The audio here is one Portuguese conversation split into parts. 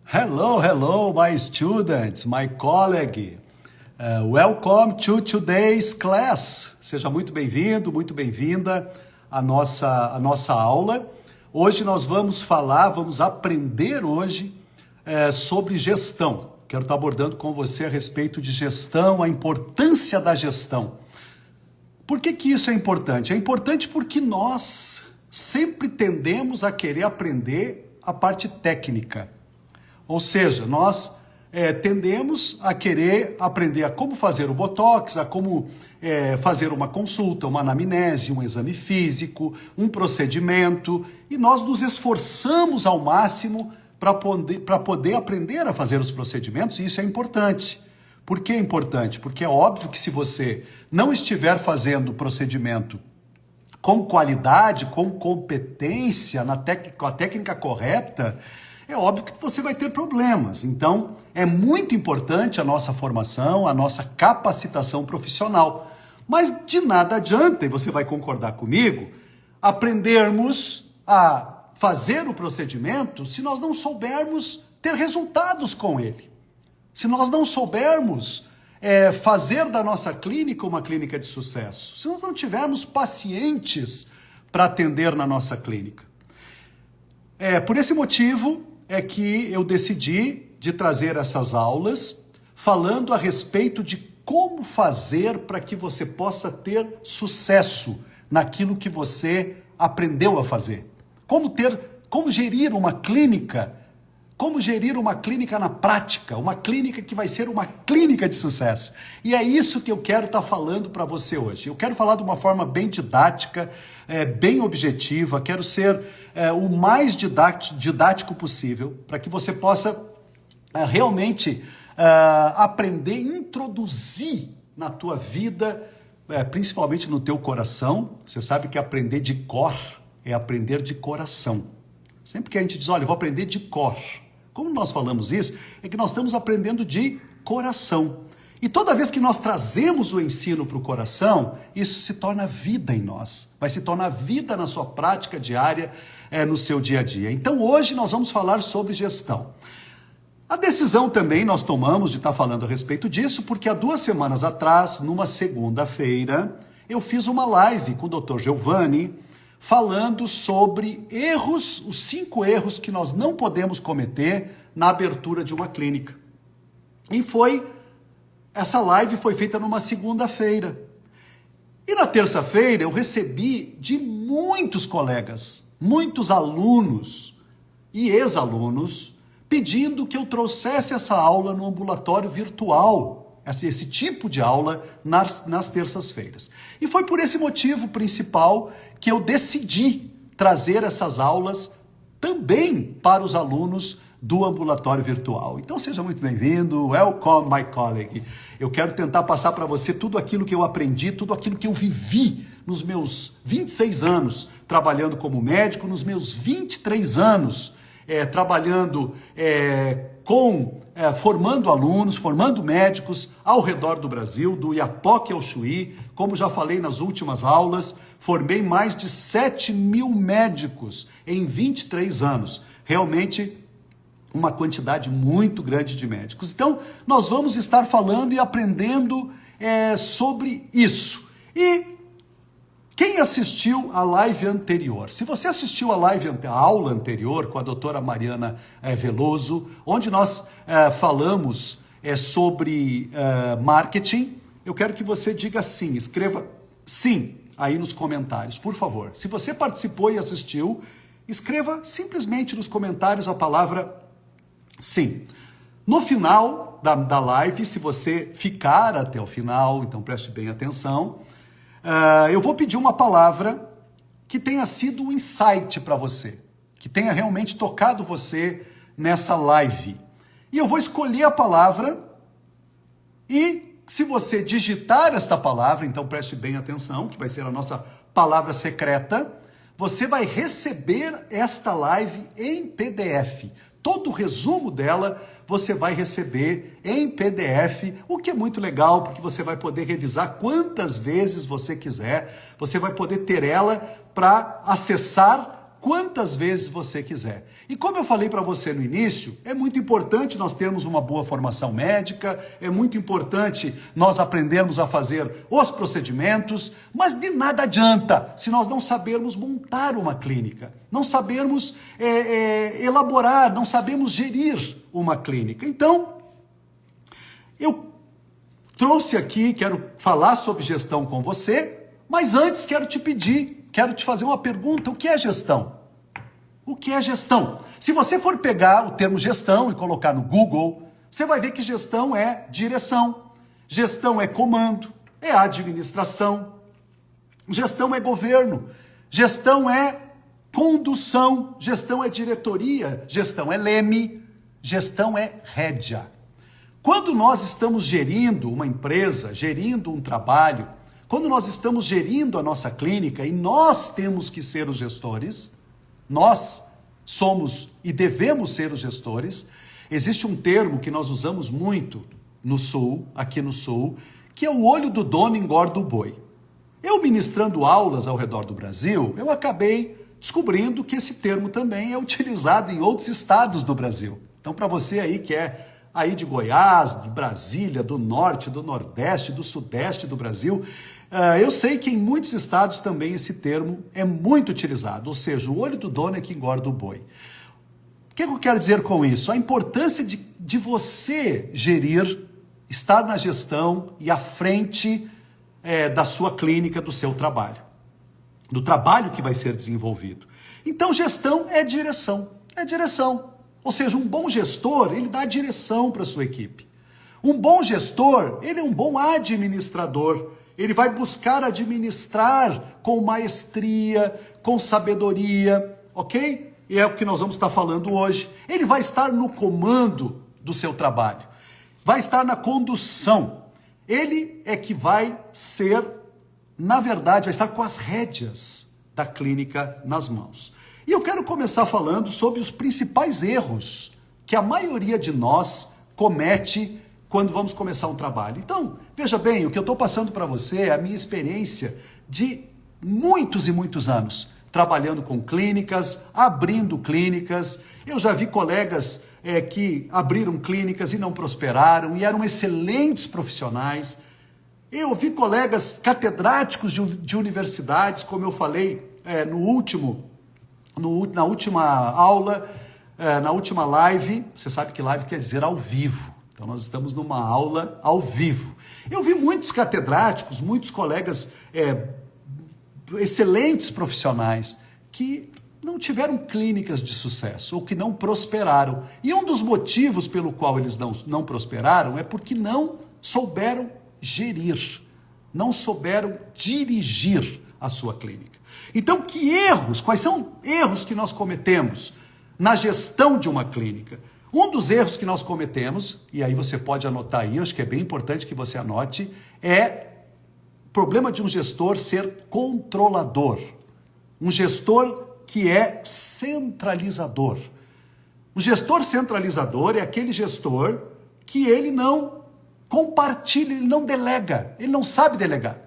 Hello, hello, my students, my colleague. Welcome to today's class. Seja muito bem-vindo, muito bem-vinda à nossa aula. Hoje nós vamos aprender hoje sobre gestão. Quero estar abordando com você a respeito de gestão, a importância da gestão. Por que isso é importante? É importante porque nós sempre tendemos a querer aprender a parte técnica. Ou seja, nós tendemos a querer aprender a como fazer o Botox, a como fazer uma consulta, uma anamnese, um exame físico, um procedimento, e nós nos esforçamos ao máximo para poder aprender a fazer os procedimentos, e isso é importante. Por que é importante? Porque é óbvio que se você não estiver fazendo o procedimento com qualidade, com competência, com a técnica correta, é óbvio que você vai ter problemas. Então, é muito importante a nossa formação, a nossa capacitação profissional. Mas de nada adianta, e você vai concordar comigo, aprendermos a fazer o procedimento se nós não soubermos ter resultados com ele. Se nós não soubermos fazer da nossa clínica uma clínica de sucesso. Se nós não tivermos pacientes para atender na nossa clínica. Por esse motivo é que eu decidi de trazer essas aulas falando a respeito de como fazer para que você possa ter sucesso naquilo que você aprendeu a fazer. Como gerir uma clínica na prática, uma clínica que vai ser uma clínica de sucesso. E é isso que eu quero estar falando para você hoje. Eu quero falar de uma forma bem didática, bem objetiva, quero ser o mais didático possível, para que você possa realmente aprender, introduzir na tua vida, principalmente no teu coração. Você sabe que aprender de cor é aprender de coração. Sempre que a gente diz, olha, eu vou aprender de cor. Como nós falamos isso, é que nós estamos aprendendo de coração. E toda vez que nós trazemos o ensino para o coração, isso se torna vida em nós. Vai se tornar vida na sua prática diária, no seu dia a dia. Então hoje nós vamos falar sobre gestão. A decisão também nós tomamos de estar falando a respeito disso, porque há 2 semanas atrás, numa segunda-feira, eu fiz uma live com o Dr. Giovanni, falando sobre os 5 erros que nós não podemos cometer na abertura de uma clínica. E essa live foi feita numa segunda-feira. E na terça-feira eu recebi de muitos colegas, muitos alunos e ex-alunos, pedindo que eu trouxesse essa aula no ambulatório virtual, esse tipo de aula nas terças-feiras. E foi por esse motivo principal que eu decidi trazer essas aulas também para os alunos do ambulatório virtual. Então seja muito bem-vindo, welcome my colleague. Eu quero tentar passar para você tudo aquilo que eu aprendi, tudo aquilo que eu vivi nos meus 26 anos trabalhando como médico, nos meus 23 anos trabalhando formando alunos, formando médicos ao redor do Brasil, do Iapoque ao Chuí. Como já falei nas últimas aulas, formei mais de 7.000 médicos em 23 anos. Realmente uma quantidade muito grande de médicos. Então, nós vamos estar falando e aprendendo sobre isso. E quem assistiu a live anterior? Se você assistiu a aula anterior com a doutora Mariana Veloso, onde nós falamos sobre marketing, eu quero que você diga sim, escreva sim aí nos comentários, por favor. Se você participou e assistiu, escreva simplesmente nos comentários a palavra sim. No final da live, se você ficar até o final, então preste bem atenção, eu vou pedir uma palavra que tenha sido um insight para você, que tenha realmente tocado você nessa live. E eu vou escolher a palavra e se você digitar esta palavra, então preste bem atenção, que vai ser a nossa palavra secreta, você vai receber esta live em PDF. Todo o resumo dela você vai receber em PDF, o que é muito legal, porque você vai poder revisar quantas vezes você quiser, você vai poder ter ela para acessar quantas vezes você quiser. E como eu falei para você no início, é muito importante nós termos uma boa formação médica, é muito importante nós aprendermos a fazer os procedimentos, mas de nada adianta se nós não sabermos montar uma clínica, não sabermos elaborar, não sabemos gerir uma clínica. Então, eu trouxe aqui, quero falar sobre gestão com você, mas antes quero te fazer uma pergunta: o que é gestão? O que é gestão? Se você for pegar o termo gestão e colocar no Google, você vai ver que gestão é direção, gestão é comando, é administração, gestão é governo, gestão é condução, gestão é diretoria, gestão é leme, gestão é rédea. Quando nós estamos gerindo uma empresa, gerindo um trabalho, quando nós estamos gerindo a nossa clínica e nós temos que ser os gestores, nós somos e devemos ser os gestores. Existe um termo que nós usamos muito no Sul, aqui no Sul, que é o olho do dono engorda o boi. Eu ministrando aulas ao redor do Brasil, eu acabei descobrindo que esse termo também é utilizado em outros estados do Brasil. Então, para você aí que é aí de Goiás, de Brasília, do Norte, do Nordeste, do Sudeste do Brasil, eu sei que em muitos estados também esse termo é muito utilizado, ou seja, o olho do dono é que engorda o boi. O que eu quero dizer com isso? A importância de você gerir, estar na gestão e à frente da sua clínica, do seu trabalho, do trabalho que vai ser desenvolvido. Então, gestão é direção, Ou seja, um bom gestor, ele dá direção para a sua equipe. Um bom gestor, ele é um bom administrador. Ele vai buscar administrar com maestria, com sabedoria, ok? E é o que nós vamos estar falando hoje. Ele vai estar no comando do seu trabalho, vai estar na condução. Ele é que vai ser, na verdade, vai estar com as rédeas da clínica nas mãos. E eu quero começar falando sobre os principais erros que a maioria de nós comete quando vamos começar um trabalho. Então, veja bem, o que eu estou passando para você é a minha experiência de muitos e muitos anos, trabalhando com clínicas, abrindo clínicas. Eu já vi colegas que abriram clínicas e não prosperaram e eram excelentes profissionais. Eu vi colegas catedráticos de universidades, como eu falei na última aula, na última live. Você sabe que live quer dizer ao vivo. Então, nós estamos numa aula ao vivo. Eu vi muitos catedráticos, muitos colegas excelentes profissionais que não tiveram clínicas de sucesso ou que não prosperaram. E um dos motivos pelo qual eles não prosperaram é porque não souberam gerir, não souberam dirigir a sua clínica. Então, quais são erros que nós cometemos na gestão de uma clínica? Um dos erros que nós cometemos, e aí você pode anotar aí, acho que é bem importante que você anote, é o problema de um gestor ser controlador. Um gestor que é centralizador. O gestor centralizador é aquele gestor que ele não compartilha, ele não delega, ele não sabe delegar.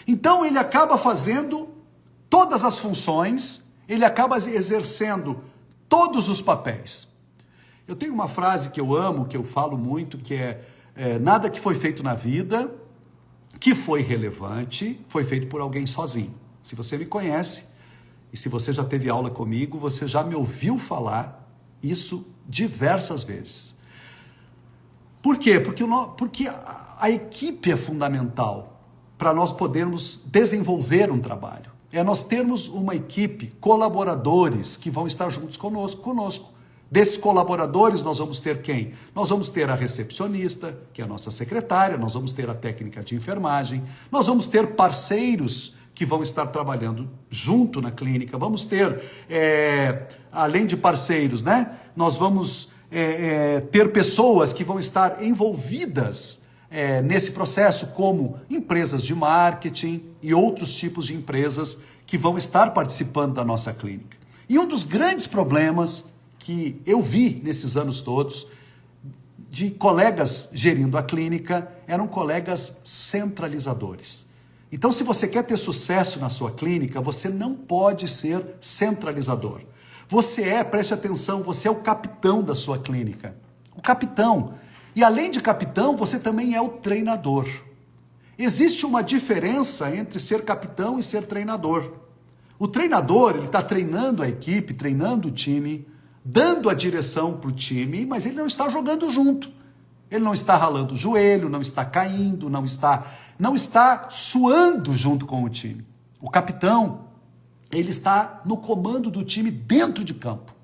Então ele acaba fazendo todas as funções, ele acaba exercendo todos os papéis. Eu tenho uma frase que eu amo, que eu falo muito, que é nada que foi feito na vida, que foi relevante, foi feito por alguém sozinho. Se você me conhece, e se você já teve aula comigo, você já me ouviu falar isso diversas vezes. Por quê? Porque a equipe é fundamental para nós podermos desenvolver um trabalho. É nós termos uma equipe, colaboradores que vão estar juntos conosco. Desses colaboradores, nós vamos ter quem? Nós vamos ter a recepcionista, que é a nossa secretária, nós vamos ter a técnica de enfermagem, nós vamos ter parceiros que vão estar trabalhando junto na clínica, vamos ter, além de parceiros, né? Nós vamos ter pessoas que vão estar envolvidas nesse processo, como empresas de marketing e outros tipos de empresas que vão estar participando da nossa clínica. E um dos grandes problemas que eu vi nesses anos todos, de colegas gerindo a clínica, eram colegas centralizadores. Então, se você quer ter sucesso na sua clínica, você não pode ser centralizador. Preste atenção, você é o capitão da sua clínica. O capitão. E além de capitão, você também é o treinador. Existe uma diferença entre ser capitão e ser treinador. O treinador, ele está treinando a equipe, treinando o time, dando a direção para o time, mas ele não está jogando junto. Ele não está ralando o joelho, não está caindo, não está suando junto com o time. O capitão, ele está no comando do time dentro de campo.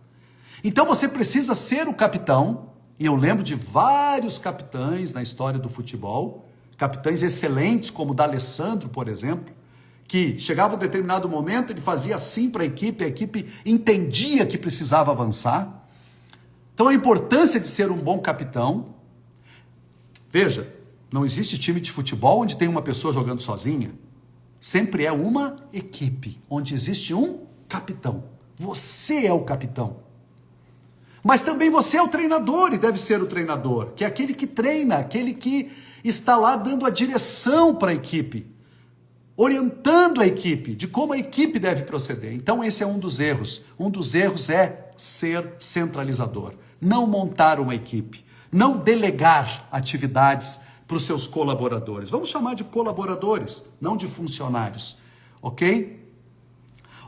Então você precisa ser o capitão, e eu lembro de vários capitães na história do futebol, capitães excelentes como o D'Alessandro, por exemplo, que chegava a um determinado momento, ele fazia assim para a equipe entendia que precisava avançar. Então a importância de ser um bom capitão. Veja, não existe time de futebol onde tem uma pessoa jogando sozinha. Sempre é uma equipe, onde existe um capitão. Você é o capitão. Mas também você é o treinador e deve ser o treinador, que é aquele que treina, aquele que está lá dando a direção para a equipe, orientando a equipe de como a equipe deve proceder. Então esse é um dos erros. Um dos erros é ser centralizador, não montar uma equipe, não delegar atividades para os seus colaboradores. Vamos chamar de colaboradores, não de funcionários, ok?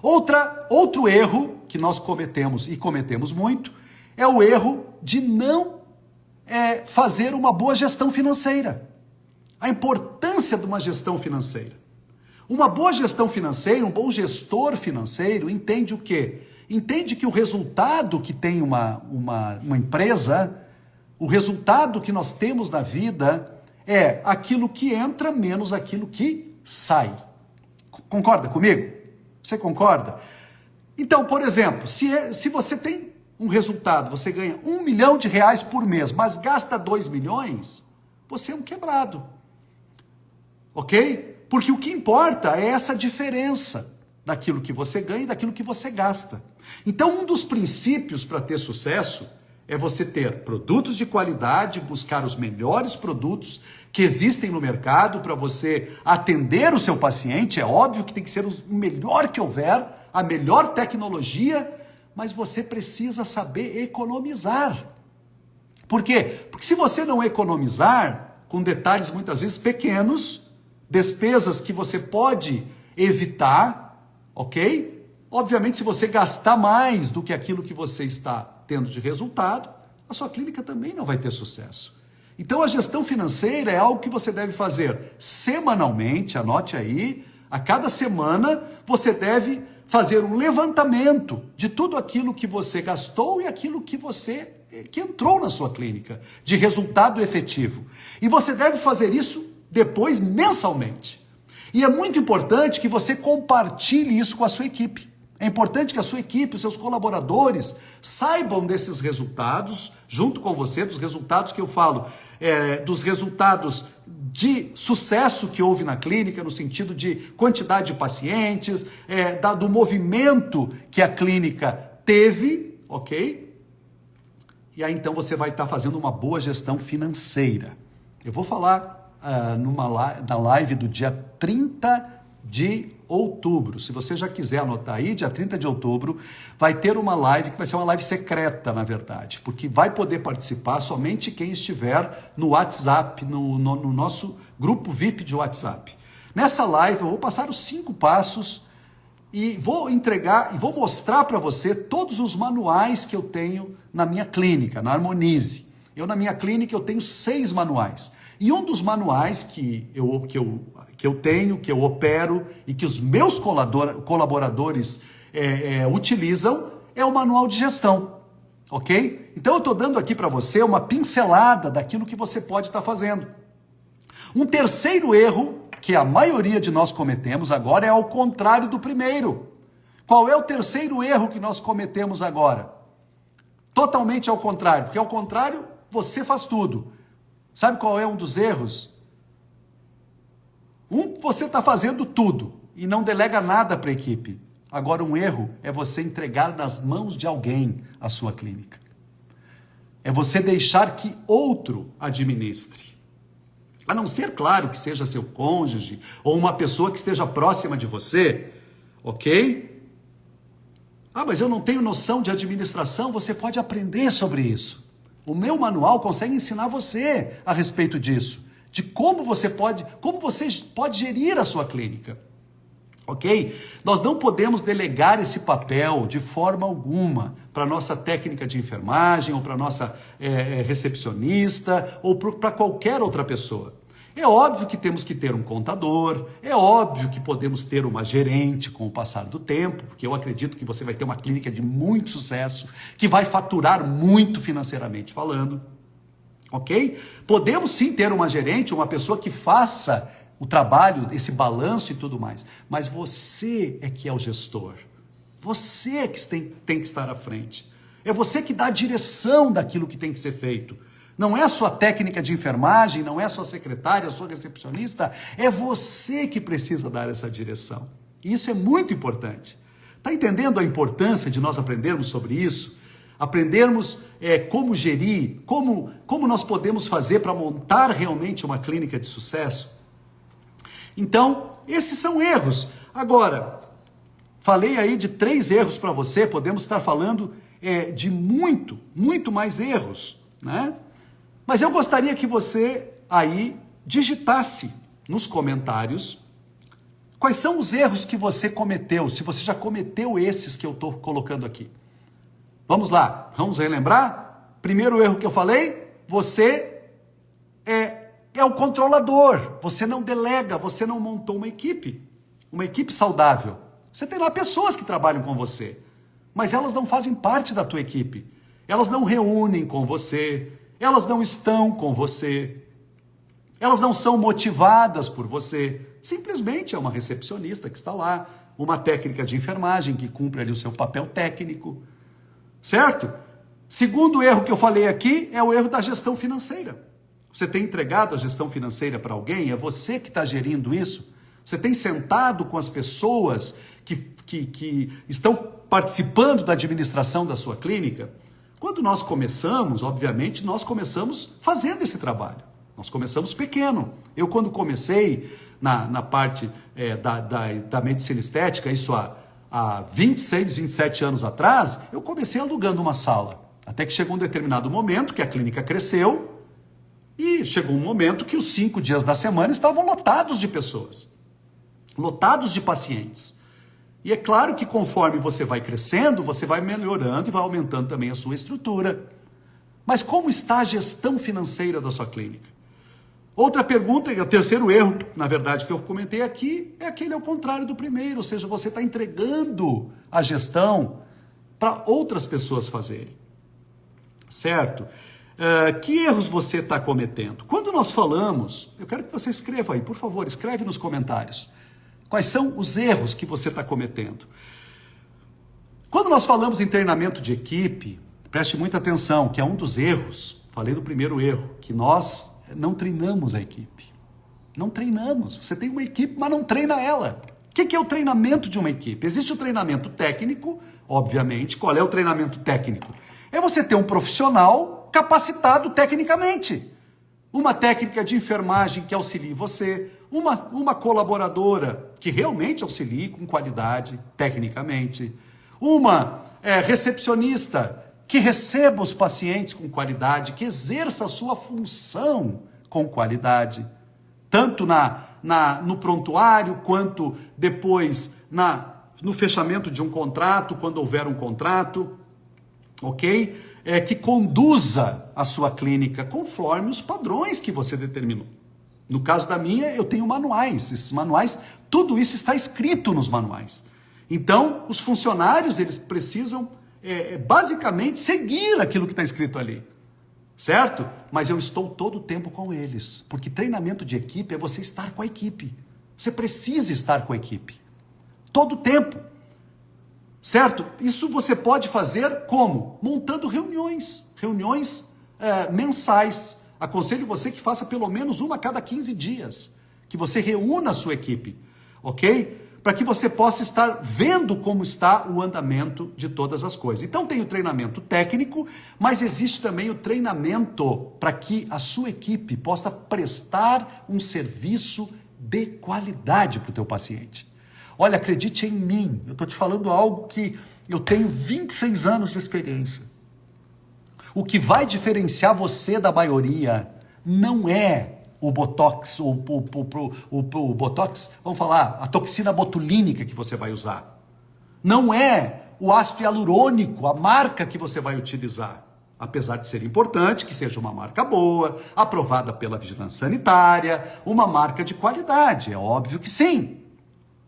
Outro erro que nós cometemos, e cometemos muito, é o erro de não fazer uma boa gestão financeira. A importância de uma gestão financeira. Uma boa gestão financeira, um bom gestor financeiro entende o quê? Entende que o resultado que tem uma empresa, o resultado que nós temos na vida é aquilo que entra menos aquilo que sai. Concorda comigo? Você concorda? Então, por exemplo, se você tem um resultado, você ganha R$1 milhão por mês, mas gasta 2 milhões, você é um quebrado. Ok? Porque o que importa é essa diferença daquilo que você ganha e daquilo que você gasta. Então, um dos princípios para ter sucesso é você ter produtos de qualidade, buscar os melhores produtos que existem no mercado para você atender o seu paciente. É óbvio que tem que ser o melhor que houver, a melhor tecnologia, mas você precisa saber economizar. Por quê? Porque se você não economizar, com detalhes muitas vezes pequenos, despesas que você pode evitar, ok? Obviamente, se você gastar mais do que aquilo que você está tendo de resultado, a sua clínica também não vai ter sucesso. Então, a gestão financeira é algo que você deve fazer semanalmente, anote aí, a cada semana você deve fazer um levantamento de tudo aquilo que você gastou e aquilo que entrou na sua clínica, de resultado efetivo. E você deve fazer isso depois mensalmente. E é muito importante que você compartilhe isso com a sua equipe. É importante que a sua equipe, os seus colaboradores, saibam desses resultados, junto com você, dos resultados que eu falo, dos resultados de sucesso que houve na clínica, no sentido de quantidade de pacientes, do movimento que a clínica teve, ok? E aí então você vai estar fazendo uma boa gestão financeira. Eu vou falar na live do dia 30 de outubro. Se você já quiser anotar aí, dia 30 de outubro, vai ter uma live que vai ser uma live secreta, na verdade, porque vai poder participar somente quem estiver no WhatsApp, no nosso grupo VIP de WhatsApp. Nessa live eu vou passar os 5 passos e vou entregar e vou mostrar para você todos os manuais que eu tenho na minha clínica, na Harmonize. Na minha clínica eu tenho 6 manuais. E um dos manuais que eu tenho, que eu opero e que os meus colaboradores utilizam é o manual de gestão, ok? Então eu estou dando aqui para você uma pincelada daquilo que você pode estar fazendo. Um terceiro erro que a maioria de nós cometemos agora é ao contrário do primeiro. Qual é o terceiro erro que nós cometemos agora? Totalmente ao contrário, porque ao contrário você faz tudo. Sabe qual é um dos erros? Você está fazendo tudo e não delega nada para a equipe. Agora, um erro é você entregar nas mãos de alguém a sua clínica. É você deixar que outro administre. A não ser, claro, que seja seu cônjuge ou uma pessoa que esteja próxima de você, ok? Ah, mas eu não tenho noção de administração. Você pode aprender sobre isso. O meu manual consegue ensinar você a respeito disso, de como você pode gerir a sua clínica. Ok? Nós não podemos delegar esse papel de forma alguma para a nossa técnica de enfermagem ou para a nossa recepcionista ou para qualquer outra pessoa. É óbvio que temos que ter um contador, é óbvio que podemos ter uma gerente com o passar do tempo, porque eu acredito que você vai ter uma clínica de muito sucesso, que vai faturar muito financeiramente falando, ok? Podemos sim ter uma gerente, uma pessoa que faça o trabalho, esse balanço e tudo mais, mas você é que é o gestor, você é que tem que estar à frente, é você que dá a direção daquilo que tem que ser feito. Não é a sua técnica de enfermagem, não é a sua secretária, a sua recepcionista, é você que precisa dar essa direção. E isso é muito importante. Está entendendo a importância de nós aprendermos sobre isso? Aprendermos como gerir, como nós podemos fazer para montar realmente uma clínica de sucesso? Então, esses são erros. Agora, falei aí de 3 erros para você, podemos estar falando de muito mais erros, né? Mas eu gostaria que você aí digitasse nos comentários quais são os erros que você cometeu, se você já cometeu esses que eu estou colocando aqui. Vamos lá, vamos relembrar? Primeiro erro que eu falei, você é o controlador, você não delega, você não montou uma equipe saudável. Você tem lá pessoas que trabalham com você, mas elas não fazem parte da tua equipe, elas não reúnem com você, elas não estão com você, elas não são motivadas por você, simplesmente é uma recepcionista que está lá, uma técnica de enfermagem que cumpre ali o seu papel técnico, certo? Segundo erro que eu falei aqui é o erro da gestão financeira. Você tem entregado a gestão financeira para alguém? É você que está gerindo isso? Você tem sentado com as pessoas que estão participando da administração da sua clínica? Quando nós começamos, obviamente, nós começamos fazendo esse trabalho. Nós começamos pequeno. Eu, quando comecei na parte da medicina estética, isso há 26, 27 anos atrás, eu comecei alugando uma sala. Até que chegou um determinado momento que a clínica cresceu e chegou um momento que os 5 dias da semana estavam lotados de pessoas, lotados de pacientes. E é claro que conforme você vai crescendo, você vai melhorando e vai aumentando também a sua estrutura. Mas como está a gestão financeira da sua clínica? Outra pergunta, e o terceiro erro, na verdade, que eu comentei aqui, é aquele ao contrário do primeiro, ou seja, você está entregando a gestão para outras pessoas fazerem. Certo? Que erros você está cometendo? Quando nós falamos, eu quero que você escreva aí, por favor, escreve nos comentários. Quais são os erros que você está cometendo? Quando nós falamos em treinamento de equipe, preste muita atenção, que é um dos erros, falei do primeiro erro, que nós não treinamos a equipe. Não treinamos. Você tem uma equipe, mas não treina ela. O que é o treinamento de uma equipe? Existe o treinamento técnico, obviamente. Qual é o treinamento técnico? É você ter um profissional capacitado tecnicamente. Uma técnica de enfermagem que auxilie você, uma colaboradora que realmente auxilie com qualidade, tecnicamente, uma recepcionista que receba os pacientes com qualidade, que exerça a sua função com qualidade, tanto no prontuário, quanto depois no fechamento de um contrato, quando houver um contrato, ok? Que conduza a sua clínica conforme os padrões que você determinou. No caso da minha, eu tenho manuais. Esses manuais, tudo isso está escrito nos manuais. Então, os funcionários, eles precisam basicamente seguir aquilo que está escrito ali. Certo? Mas eu estou todo o tempo com eles. Porque treinamento de equipe é você estar com a equipe. Você precisa estar com a equipe. Todo o tempo. Certo? Isso você pode fazer como? Montando reuniões mensais. Aconselho você que faça pelo menos uma a cada 15 dias, que você reúna a sua equipe, ok? Para que você possa estar vendo como está o andamento de todas as coisas. Então tem o treinamento técnico, mas existe também o treinamento para que a sua equipe possa prestar um serviço de qualidade para o teu paciente. Olha, acredite em mim, eu estou te falando algo que Eu tenho 26 anos de experiência. O que vai diferenciar você da maioria não é o Botox, o Botox, vamos falar, a toxina botulínica que você vai usar. Não é o ácido hialurônico, a marca que você vai utilizar. Apesar de ser importante que seja uma marca boa, aprovada pela vigilância sanitária, uma marca de qualidade, é óbvio que sim.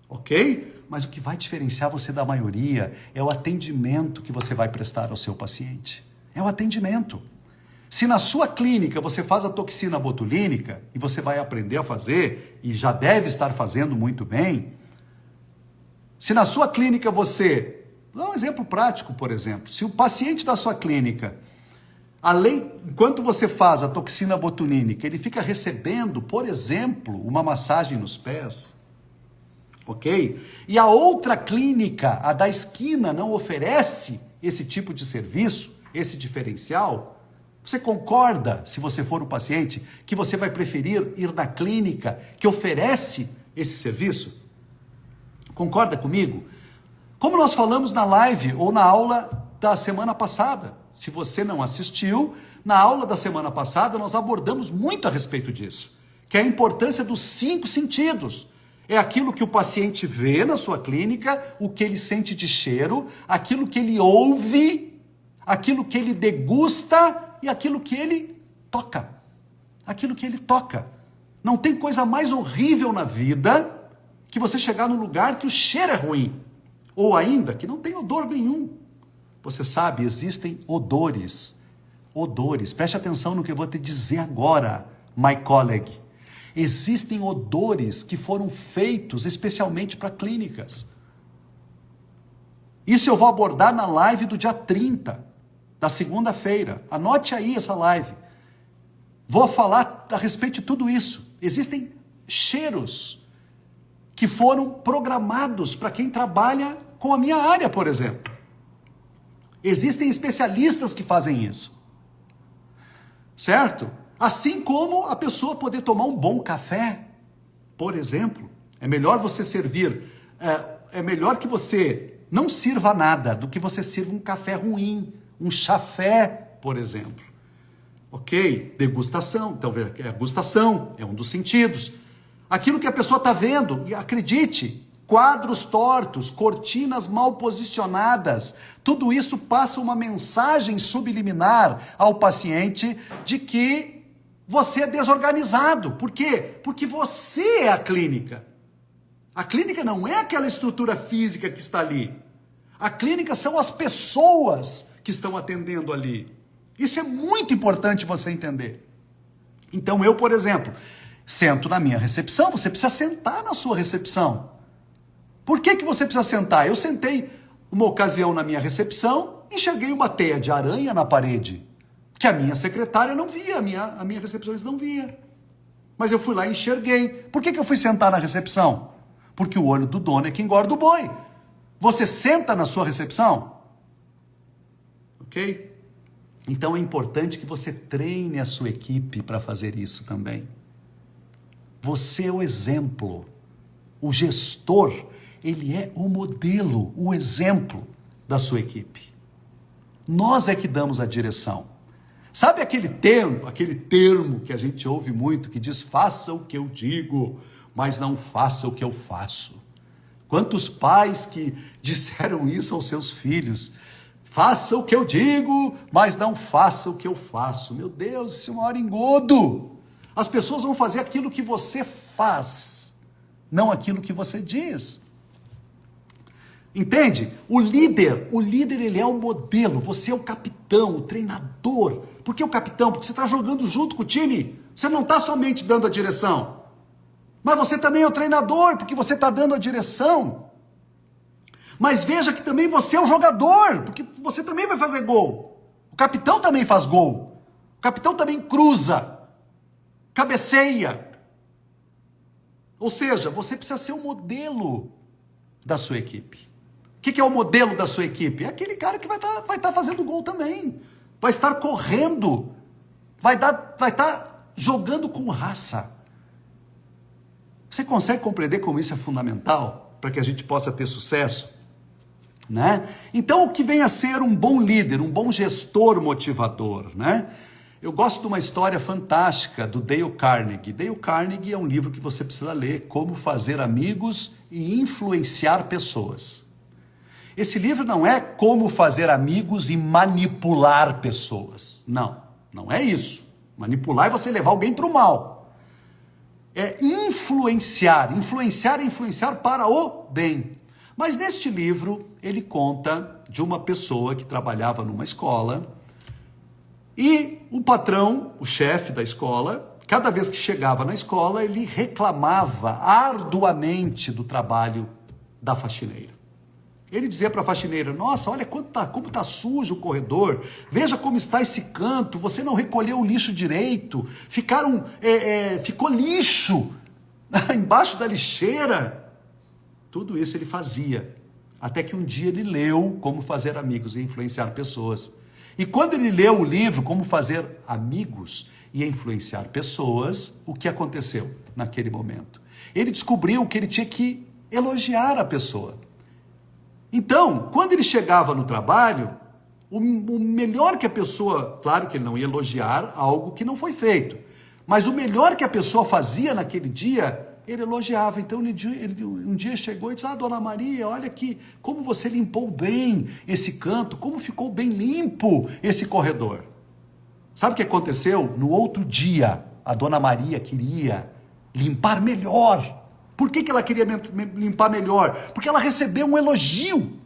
Ok? Mas o que vai diferenciar você da maioria é o atendimento que você vai prestar ao seu paciente. É o atendimento. Se na sua clínica você faz a toxina botulínica, e você vai aprender a fazer, e já deve estar fazendo muito bem, se na sua clínica você... Vou dar um exemplo prático, por exemplo. Se o paciente da sua clínica, enquanto você faz a toxina botulínica, ele fica recebendo, por exemplo, uma massagem nos pés, ok? E a outra clínica, a da esquina, não oferece esse tipo de serviço, esse diferencial, você concorda, se você for o paciente, que você vai preferir ir na clínica que oferece esse serviço? Concorda comigo? Como nós falamos na live ou na aula da semana passada. Se você não assistiu, na aula da semana passada nós abordamos muito a respeito disso, que é a importância dos 5 sentidos. É aquilo que o paciente vê na sua clínica, o que ele sente de cheiro, aquilo que ele ouve, aquilo que ele degusta e aquilo que ele toca. Aquilo que ele toca. Não tem coisa mais horrível na vida que você chegar num lugar que o cheiro é ruim. Ou ainda, que não tem odor nenhum. Você sabe, existem odores. Odores. Preste atenção no que eu vou te dizer agora, my colleague. Existem odores que foram feitos especialmente para clínicas. Isso eu vou abordar na live do dia 30, da segunda-feira. Anote aí essa live. Vou falar a respeito de tudo isso. Existem cheiros que foram programados para quem trabalha com a minha área, por exemplo. Existem especialistas que fazem isso. Certo? Assim como a pessoa poder tomar um bom café, por exemplo. É melhor você servir, é melhor que você não sirva nada do que você sirva um café ruim, um chafé, por exemplo. Ok? Degustação, então a gustação é um dos sentidos. Aquilo que a pessoa está vendo, e acredite, quadros tortos, cortinas mal posicionadas, tudo isso passa uma mensagem subliminar ao paciente de que você é desorganizado. Por quê? Porque você é a clínica. A clínica não é aquela estrutura física que está ali. A clínica são as pessoas que estão atendendo ali. Isso é muito importante você entender. Então eu, por exemplo, sento na minha recepção, você precisa sentar na sua recepção. Por que você precisa sentar? Eu sentei uma ocasião na minha recepção, enxerguei uma teia de aranha na parede, que a minha secretária não via, a minha recepcionista não via. Mas eu fui lá e enxerguei. Por que eu fui sentar na recepção? Porque o olho do dono é que engorda o boi. Você senta na sua recepção? Ok? Então é importante que você treine a sua equipe para fazer isso também. Você é o exemplo. O gestor, ele é o modelo, o exemplo da sua equipe. Nós é que damos a direção. Sabe aquele termo que a gente ouve muito, que diz, faça o que eu digo, mas não faça o que eu faço. Quantos pais que disseram isso aos seus filhos? Faça o que eu digo, mas não faça o que eu faço. Meu Deus, isso é um maior engodo. As pessoas vão fazer aquilo que você faz, não aquilo que você diz. Entende? O líder ele é o modelo, você é o capitão, o treinador. Por que o capitão? Porque você está jogando junto com o time. Você não está somente dando a direção. Mas você também é o treinador, porque você está dando a direção. Mas veja que também você é o jogador, porque você também vai fazer gol. O capitão também faz gol. O capitão também cruza, cabeceia. Ou seja, você precisa ser o modelo da sua equipe. O que é o modelo da sua equipe? É aquele cara que vai estar fazendo gol também. Vai estar correndo. Vai estar jogando com raça. Você consegue compreender como isso é fundamental para que a gente possa ter sucesso? né? Então, o que vem a ser um bom líder, um bom gestor motivador, né? Eu gosto de uma história fantástica do Dale Carnegie. Dale Carnegie é um livro que você precisa ler, Como Fazer Amigos e Influenciar Pessoas. Esse livro não é como fazer amigos e manipular pessoas. Não, não é isso. Manipular é você levar alguém para o mal. É influenciar. Influenciar é influenciar para o bem. Mas neste livro, ele conta de uma pessoa que trabalhava numa escola e o patrão, o chefe da escola, cada vez que chegava na escola, ele reclamava arduamente do trabalho da faxineira. Ele dizia para a faxineira: nossa, olha como tá sujo o corredor, veja como está esse canto, você não recolheu o lixo direito, ficou lixo embaixo da lixeira. Tudo isso ele fazia, até que um dia ele leu Como Fazer Amigos e Influenciar Pessoas. E quando ele leu o livro Como Fazer Amigos e Influenciar Pessoas, o que aconteceu naquele momento? Ele descobriu que ele tinha que elogiar a pessoa. Então, quando ele chegava no trabalho, o melhor que a pessoa, claro que ele não ia elogiar algo que não foi feito, mas o melhor que a pessoa fazia naquele dia, ele elogiava. Então, ele um dia chegou e disse: dona Maria, olha aqui, como você limpou bem esse canto, como ficou bem limpo esse corredor. Sabe o que aconteceu? No outro dia, a dona Maria queria limpar melhor. Por que ela queria limpar melhor? Porque ela recebeu um elogio.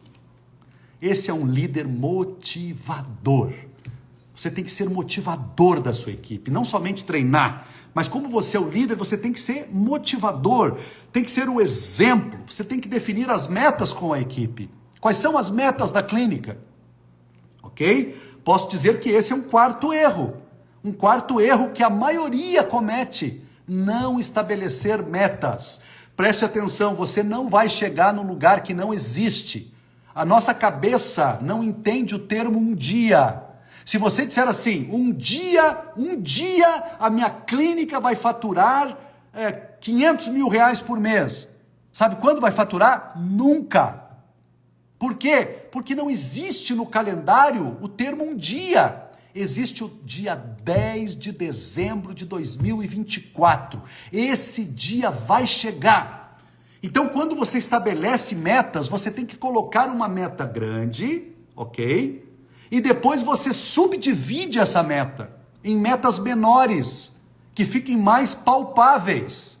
Esse é um líder motivador. Você tem que ser motivador da sua equipe, não somente treinar, mas como você é o líder, você tem que ser motivador, tem que ser um exemplo, você tem que definir as metas com a equipe. Quais são as metas da clínica? Ok? Posso dizer que esse é um quarto erro que a maioria comete: não estabelecer metas. Preste atenção, você não vai chegar num lugar que não existe. A nossa cabeça não entende o termo um dia. Se você disser assim: um dia a minha clínica vai faturar 500 mil reais por mês. Sabe quando vai faturar? Nunca. Por quê? Porque não existe no calendário o termo um dia. Existe o dia 10 de dezembro de 2024. Esse dia vai chegar. Então, quando você estabelece metas, você tem que colocar uma meta grande, ok? E depois você subdivide essa meta em metas menores, que fiquem mais palpáveis.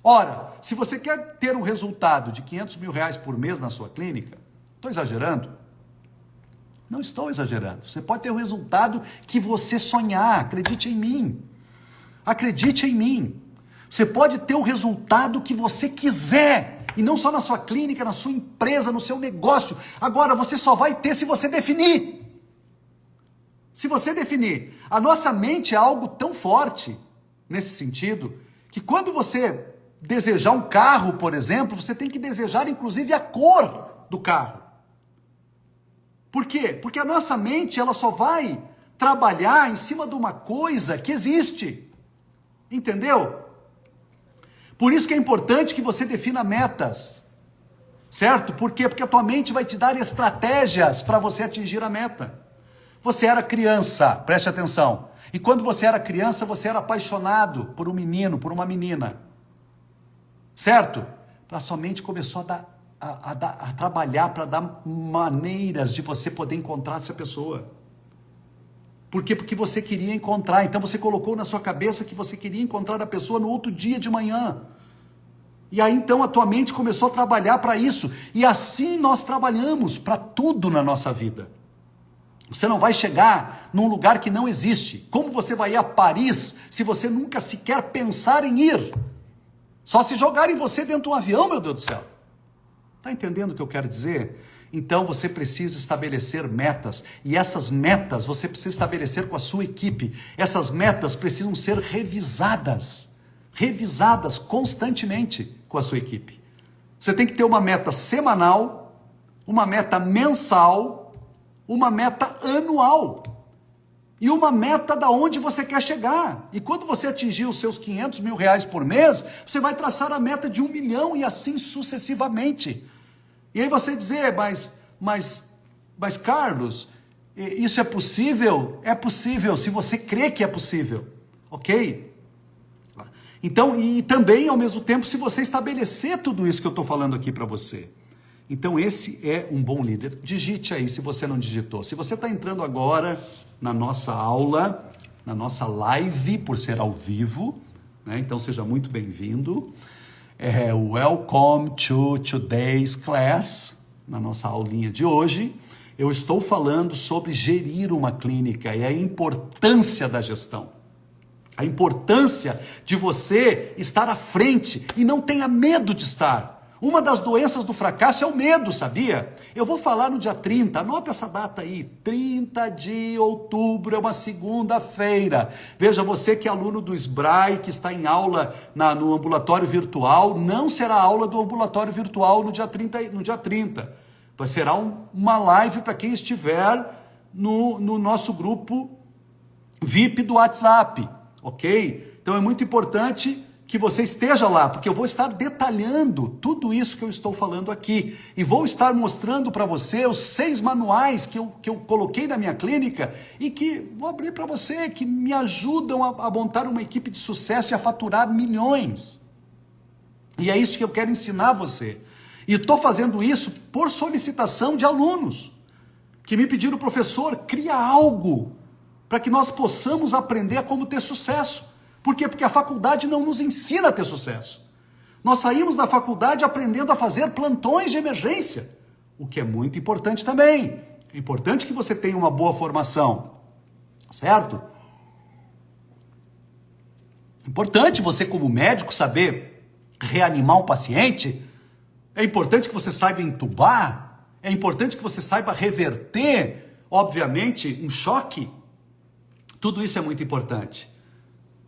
Ora, se você quer ter um resultado de 500 mil reais por mês na sua clínica, estou exagerando? Não estou exagerando. Você pode ter o resultado que você sonhar. Acredite em mim. Acredite em mim. Você pode ter o resultado que você quiser. E não só na sua clínica, na sua empresa, no seu negócio. Agora, você só vai ter se você definir. Se você definir. A nossa mente é algo tão forte, nesse sentido, que quando você desejar um carro, por exemplo, você tem que desejar, inclusive, a cor do carro. Por quê? Porque a nossa mente, ela só vai trabalhar em cima de uma coisa que existe. Entendeu? Por isso que é importante que você defina metas. Certo? Por quê? Porque a tua mente vai te dar estratégias para você atingir a meta. Você era criança, preste atenção. E quando você era criança, você era apaixonado por um menino, por uma menina. Certo? A sua mente começou a trabalhar para dar maneiras de você poder encontrar essa pessoa. Por quê? Porque você queria encontrar. Então você colocou na sua cabeça que você queria encontrar a pessoa no outro dia de manhã. E aí então a tua mente começou a trabalhar para isso. E assim nós trabalhamos para tudo na nossa vida. Você não vai chegar num lugar que não existe. Como você vai ir a Paris se você nunca sequer pensar em ir? Só se jogarem você dentro de um avião, meu Deus do céu. Está entendendo o que eu quero dizer? Então você precisa estabelecer metas. E essas metas você precisa estabelecer com a sua equipe. Essas metas precisam ser revisadas. Revisadas constantemente com a sua equipe. Você tem que ter uma meta semanal, uma meta mensal, uma meta anual e uma meta da onde você quer chegar. E quando você atingir os seus 500 mil reais por mês, você vai traçar a meta de 1 milhão e assim sucessivamente. E aí você dizer: mas mas Carlos, isso é possível? É possível, se você crê que é possível, ok? Então, e também, ao mesmo tempo, se você estabelecer tudo isso que eu estou falando aqui para você. Então, esse é um bom líder. Digite aí, se você não digitou. Se você está entrando agora na nossa aula, na nossa live, por ser ao vivo, né? Então, seja muito bem-vindo. Welcome to today's class, na nossa aulinha de hoje. Eu estou falando sobre gerir uma clínica e a importância da gestão. A importância de você estar à frente e não tenha medo de estar. Uma das doenças do fracasso é o medo, sabia? Eu vou falar no dia 30, anota essa data aí, 30 de outubro, é uma segunda-feira. Veja, você que é aluno do SBRAE, que está em aula no ambulatório virtual, não será aula do ambulatório virtual no dia 30. Será uma live para quem estiver no nosso grupo VIP do WhatsApp, ok? Então é muito importante que você esteja lá, porque eu vou estar detalhando tudo isso que eu estou falando aqui e vou estar mostrando para você os 6 manuais que eu coloquei na minha clínica e que vou abrir para você, que me ajudam a montar uma equipe de sucesso e a faturar milhões. E é isso que eu quero ensinar você. E estou fazendo isso por solicitação de alunos que me pediram: professor, cria algo para que nós possamos aprender a como ter sucesso. Por quê? Porque a faculdade não nos ensina a ter sucesso. Nós saímos da faculdade aprendendo a fazer plantões de emergência, o que é muito importante também. É importante que você tenha uma boa formação, certo? Importante você, como médico, saber reanimar um paciente. É importante que você saiba entubar. É importante que você saiba reverter, obviamente, um choque. Tudo isso é muito importante.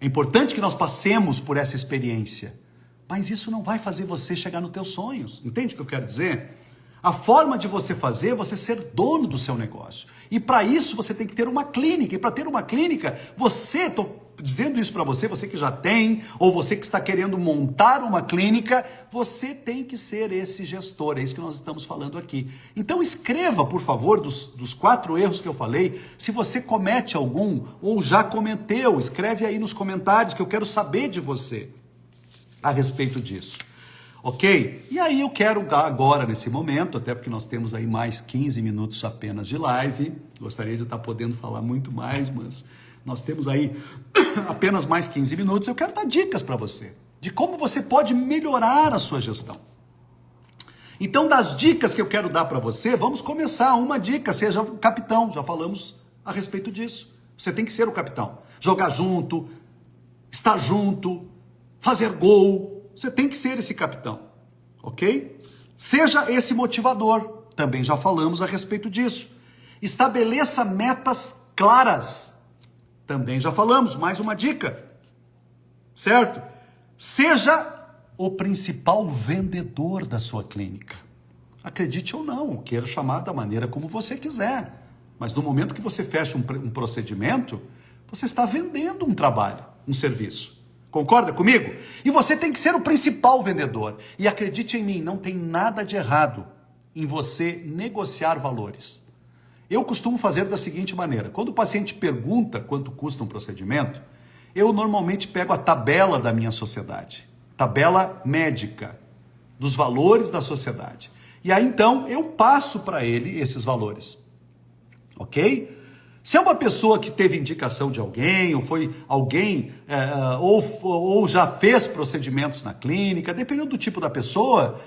É importante que nós passemos por essa experiência, mas isso não vai fazer você chegar nos teus sonhos. Entende o que eu quero dizer? A forma de você fazer é você ser dono do seu negócio. E para isso você tem que ter uma clínica. E para ter uma clínica, estou dizendo isso para você, você que já tem, ou você que está querendo montar uma clínica, você tem que ser esse gestor. É isso que nós estamos falando aqui. Então escreva, por favor, dos 4 erros que eu falei, se você comete algum ou já cometeu, escreve aí nos comentários que eu quero saber de você a respeito disso. Ok? E aí eu quero agora, nesse momento, até porque nós temos aí mais 15 minutos apenas de live, gostaria de estar podendo falar muito mais, mas nós temos aí apenas mais 15 minutos. Eu quero dar dicas para você, de como você pode melhorar a sua gestão. Então, das dicas que eu quero dar para você, vamos começar. Uma dica, seja o capitão, já falamos a respeito disso. Você tem que ser o capitão. Jogar junto, estar junto, fazer gol. Você tem que ser esse capitão, ok? Seja esse motivador, também já falamos a respeito disso. Estabeleça metas claras, também já falamos, mais uma dica, certo? Seja o principal vendedor da sua clínica. Acredite ou não, queira chamar da maneira como você quiser, mas no momento que você fecha um procedimento, você está vendendo um trabalho, um serviço. Concorda comigo? E você tem que ser o principal vendedor. E acredite em mim, não tem nada de errado em você negociar valores. Eu costumo fazer da seguinte maneira: quando o paciente pergunta quanto custa um procedimento, eu normalmente pego a tabela da minha sociedade, tabela médica, dos valores da sociedade. E aí então eu passo para ele esses valores, ok? Se é uma pessoa que teve indicação de alguém, ou foi alguém, ou já fez procedimentos na clínica, dependendo do tipo da pessoa,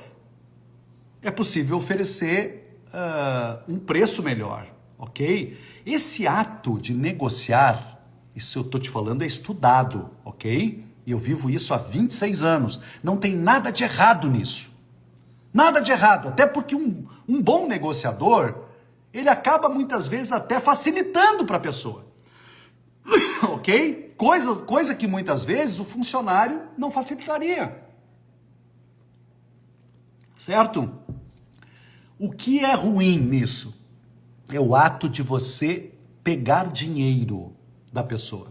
é possível oferecer um preço melhor, ok? Esse ato de negociar, isso eu estou te falando, é estudado, ok? E eu vivo isso há 26 anos. Não tem nada de errado nisso. Nada de errado, até porque um bom negociador, ele acaba muitas vezes até facilitando para a pessoa. Ok? Coisa que muitas vezes o funcionário não facilitaria. Certo? O que é ruim nisso? É o ato de você pegar dinheiro da pessoa.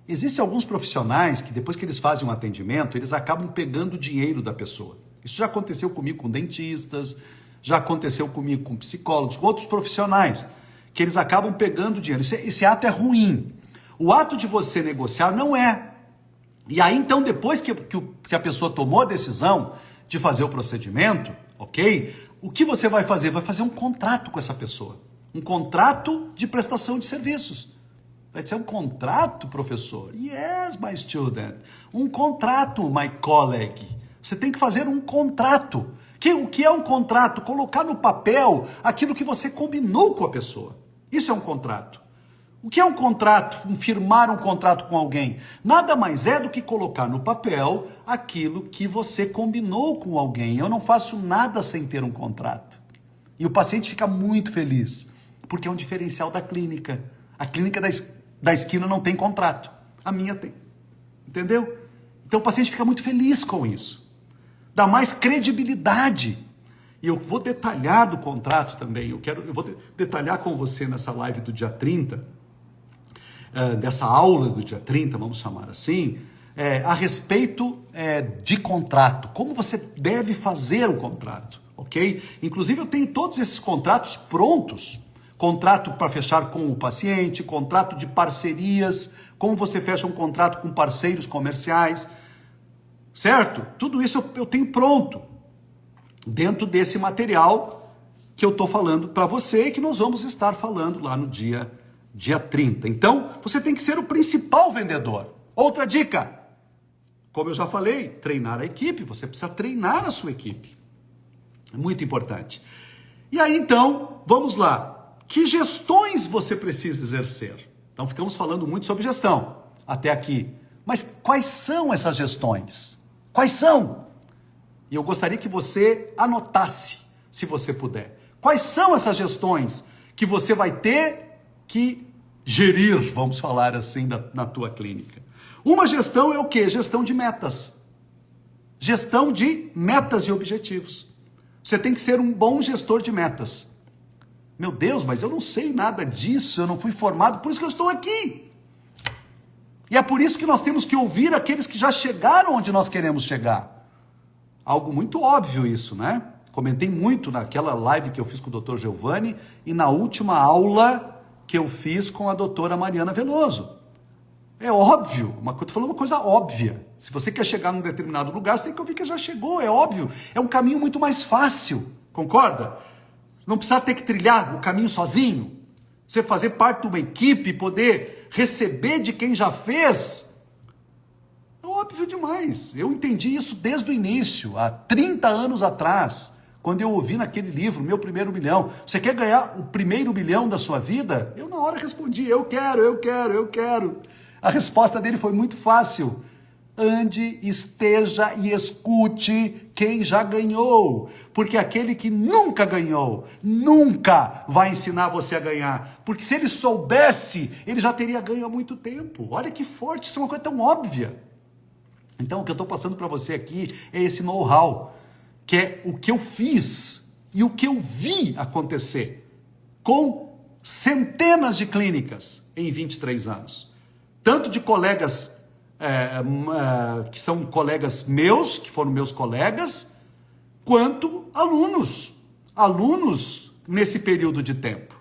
Existem alguns profissionais que depois que eles fazem um atendimento, eles acabam pegando dinheiro da pessoa. Isso já aconteceu comigo com dentistas, já aconteceu comigo, com psicólogos, com outros profissionais, que eles acabam pegando dinheiro. Esse ato é ruim. O ato de você negociar não é. E aí, então, depois que a pessoa tomou a decisão de fazer o procedimento, ok? O que você vai fazer? Vai fazer um contrato com essa pessoa. Um contrato de prestação de serviços. Vai ser um contrato, professor? Yes, my student. Um contrato, my colleague. Você tem que fazer um contrato. O que é um contrato? Colocar no papel aquilo que você combinou com a pessoa. Isso é um contrato. O que é um contrato? Firmar um contrato com alguém? Nada mais é do que colocar no papel aquilo que você combinou com alguém. Eu não faço nada sem ter um contrato. E o paciente fica muito feliz, porque é um diferencial da clínica. A clínica da esquina não tem contrato. A minha tem. Entendeu? Então o paciente fica muito feliz com isso. Dá mais credibilidade. E eu vou detalhar do contrato também. Eu vou detalhar com você nessa live do dia 30, dessa aula do dia 30, vamos chamar assim, a respeito de contrato. Como você deve fazer o contrato, ok? Inclusive eu tenho todos esses contratos prontos. Contrato para fechar com o paciente, contrato de parcerias, como você fecha um contrato com parceiros comerciais, certo? Tudo isso eu tenho pronto dentro desse material que eu estou falando para você e que nós vamos estar falando lá no dia 30. Então, você tem que ser o principal vendedor. Outra dica, como eu já falei, treinar a equipe. Você precisa treinar a sua equipe. É muito importante. E aí, então, vamos lá. Que gestões você precisa exercer? Então, ficamos falando muito sobre gestão até aqui. Mas quais são essas gestões? Quais são? E eu gostaria que você anotasse, se você puder. Quais são essas gestões que você vai ter que gerir, vamos falar assim, na tua clínica? Uma gestão é o quê? Gestão de metas. Gestão de metas e objetivos. Você tem que ser um bom gestor de metas. Meu Deus, mas eu não sei nada disso, eu não fui formado, por isso que eu estou aqui. E é por isso que nós temos que ouvir aqueles que já chegaram onde nós queremos chegar. Algo muito óbvio isso, né? Comentei muito naquela live que eu fiz com o Dr. Giovanni e na última aula que eu fiz com a doutora Mariana Veloso. É óbvio, estou falando uma coisa óbvia. Se você quer chegar num determinado lugar, você tem que ouvir que já chegou, é óbvio. É um caminho muito mais fácil, concorda? Não precisa ter que trilhar o caminho sozinho. Você fazer parte de uma equipe, poder receber de quem já fez, é óbvio demais. Eu entendi isso desde o início, há 30 anos atrás, quando eu ouvi naquele livro, Meu Primeiro Milhão. Você quer ganhar o primeiro milhão da sua vida? Eu na hora respondi, eu quero. A resposta dele foi muito fácil. Ande, esteja e escute quem já ganhou. Porque aquele que nunca ganhou, nunca vai ensinar você a ganhar. Porque se ele soubesse, ele já teria ganho há muito tempo. Olha que forte, isso é uma coisa tão óbvia. Então o que eu estou passando para você aqui é esse know-how, que é o que eu fiz e o que eu vi acontecer com centenas de clínicas em 23 anos. Tanto de colegas que são colegas meus, que foram meus colegas, quanto alunos nesse período de tempo,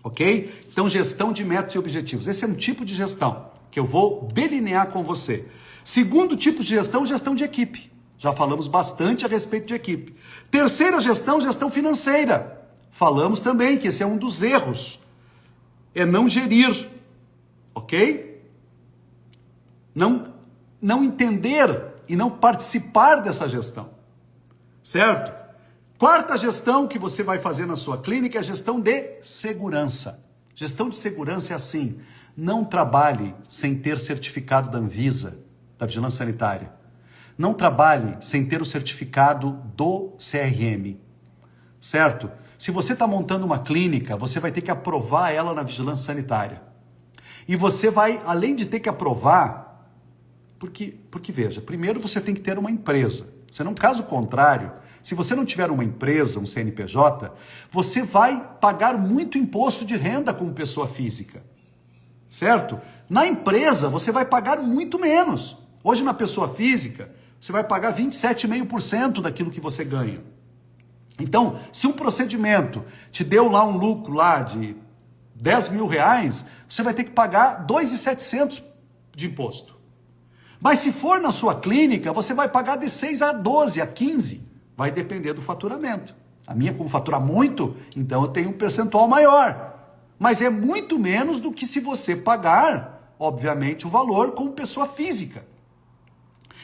ok? Então, gestão de metas e objetivos, esse é um tipo de gestão que eu vou delinear com você. Segundo tipo de gestão de equipe, já falamos bastante a respeito de equipe. Terceira gestão financeira, falamos também que esse é um dos erros, é não gerir, ok? Não entender e não participar dessa gestão, certo? Quarta gestão que você vai fazer na sua clínica é a gestão de segurança. Gestão de segurança é assim, não trabalhe sem ter certificado da Anvisa, da Vigilância Sanitária. Não trabalhe sem ter o certificado do CRM, certo? Se você está montando uma clínica, você vai ter que aprovar ela na Vigilância Sanitária. E você vai, além de ter que aprovar, porque veja, primeiro você tem que ter uma empresa. Senão, caso contrário, se você não tiver uma empresa, um CNPJ, você vai pagar muito imposto de renda como pessoa física, certo? Na empresa, você vai pagar muito menos. Hoje, na pessoa física, você vai pagar 27,5% daquilo que você ganha. Então, se um procedimento te deu lá um lucro lá de 10 mil reais, você vai ter que pagar 2.700 de imposto. Mas se for na sua clínica, você vai pagar de 6 a 12, a 15. Vai depender do faturamento. A minha, como fatura muito, então eu tenho um percentual maior. Mas é muito menos do que se você pagar, obviamente, o valor como pessoa física.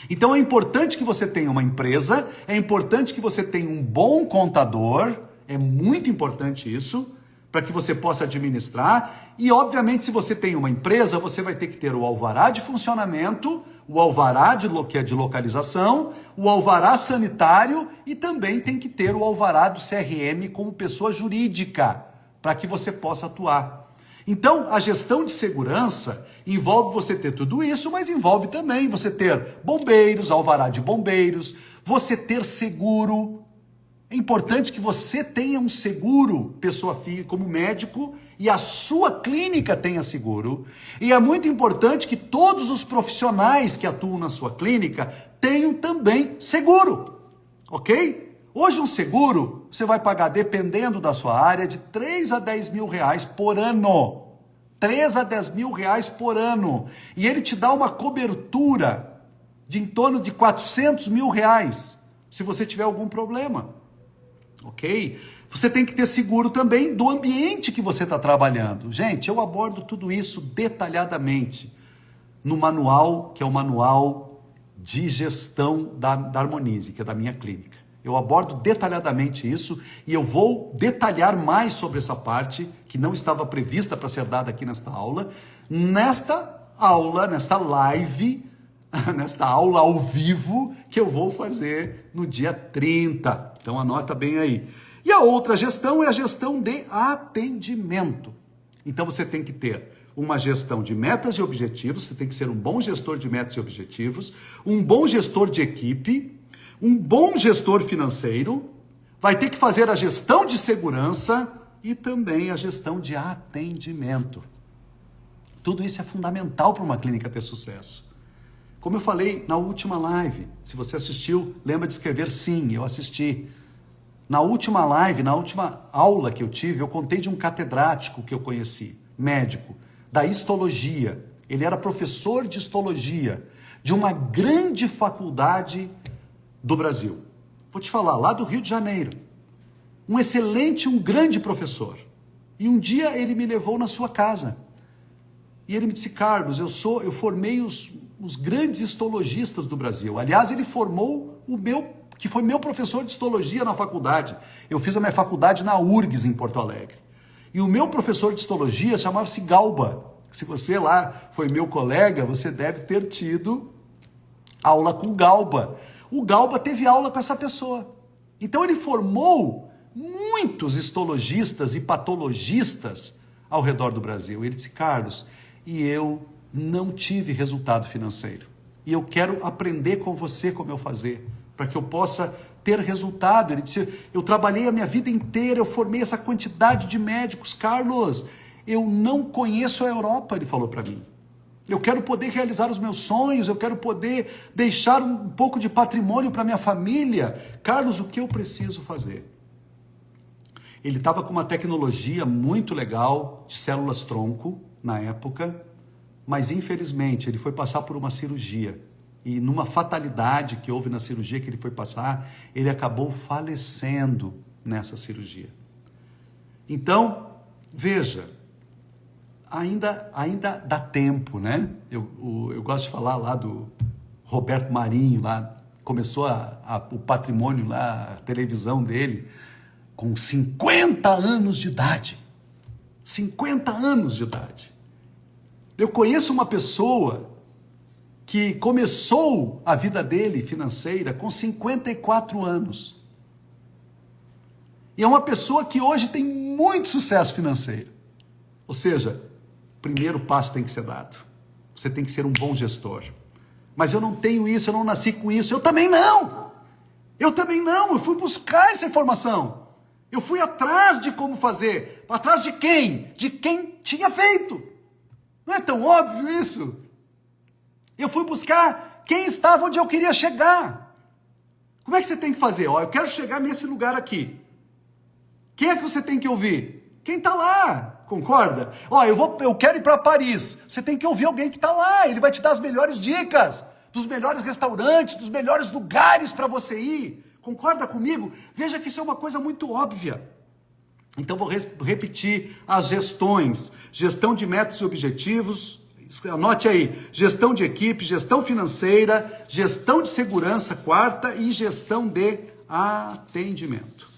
Então é importante que você tenha uma empresa, é importante que você tenha um bom contador, é muito importante isso, para que você possa administrar. E, obviamente, se você tem uma empresa, você vai ter que ter o alvará de funcionamento, o alvará que é de localização, o alvará sanitário e também tem que ter o alvará do CRM como pessoa jurídica, para que você possa atuar. Então, a gestão de segurança envolve você ter tudo isso, mas envolve também você ter bombeiros, alvará de bombeiros, você ter seguro. É importante que você tenha um seguro, pessoa física, como médico, e a sua clínica tenha seguro. E é muito importante que todos os profissionais que atuam na sua clínica tenham também seguro, ok? Hoje um seguro, você vai pagar, dependendo da sua área, de 3 a 10 mil reais por ano. 3 a 10 mil reais por ano. E ele te dá uma cobertura de em torno de 400 mil reais, se você tiver algum problema. Ok? Você tem que ter seguro também do ambiente que você está trabalhando. Gente, eu abordo tudo isso detalhadamente no manual, que é o manual de gestão da Harmonize, que é da minha clínica. Eu abordo detalhadamente isso e eu vou detalhar mais sobre essa parte que não estava prevista para ser dada aqui nesta aula, nesta live, nesta aula ao vivo que eu vou fazer no dia 30. Então anota bem aí. E a outra gestão é a gestão de atendimento. Então você tem que ter uma gestão de metas e objetivos, você tem que ser um bom gestor de metas e objetivos, um bom gestor de equipe, um bom gestor financeiro, vai ter que fazer a gestão de segurança e também a gestão de atendimento. Tudo isso é fundamental para uma clínica ter sucesso. Como eu falei na última live, se você assistiu, lembra de escrever sim, eu assisti. Na última live, na última aula que eu tive, eu contei de um catedrático que eu conheci, médico, da histologia. Ele era professor de histologia de uma grande faculdade do Brasil. Vou te falar, lá do Rio de Janeiro. Um grande professor. E um dia ele me levou na sua casa. E ele me disse, Carlos, eu formei os grandes histologistas do Brasil. Aliás, ele formou que foi meu professor de histologia na faculdade. Eu fiz a minha faculdade na URGS, em Porto Alegre. E o meu professor de histologia chamava-se Galba. Se você lá foi meu colega, você deve ter tido aula com o Galba. O Galba teve aula com essa pessoa. Então ele formou muitos histologistas e patologistas ao redor do Brasil. Ele disse, Carlos, e eu não tive resultado financeiro. E eu quero aprender com você como eu fazer, para que eu possa ter resultado. Ele disse, eu trabalhei a minha vida inteira, eu formei essa quantidade de médicos. Carlos, eu não conheço a Europa, ele falou para mim. Eu quero poder realizar os meus sonhos, eu quero poder deixar um pouco de patrimônio para minha família. Carlos, o que eu preciso fazer? Ele estava com uma tecnologia muito legal de células-tronco na época, mas infelizmente ele foi passar por uma cirurgia. E numa fatalidade que houve na cirurgia que ele foi passar, ele acabou falecendo nessa cirurgia. Então, veja, ainda dá tempo, né? Eu gosto de falar lá do Roberto Marinho, lá começou o patrimônio lá, a televisão dele, com 50 anos de idade. 50 anos de idade. Eu conheço uma pessoa que começou a vida dele financeira com 54 anos. E é uma pessoa que hoje tem muito sucesso financeiro. Ou seja, o primeiro passo tem que ser dado. Você tem que ser um bom gestor. Mas eu não tenho isso, eu não nasci com isso. Eu também não. Eu fui buscar essa informação. Eu fui atrás de como fazer. Atrás de quem? De quem tinha feito. Não é tão óbvio isso? Eu fui buscar quem estava onde eu queria chegar. Como é que você tem que fazer? Ó, eu quero chegar nesse lugar aqui. Quem é que você tem que ouvir? Quem está lá, concorda? Ó, eu quero ir para Paris. Você tem que ouvir alguém que está lá. Ele vai te dar as melhores dicas, dos melhores restaurantes, dos melhores lugares para você ir. Concorda comigo? Veja que isso é uma coisa muito óbvia. Então vou repetir as gestões. Gestão de metas e objetivos. Anote aí, gestão de equipe, gestão financeira, gestão de segurança, quarta, e gestão de atendimento.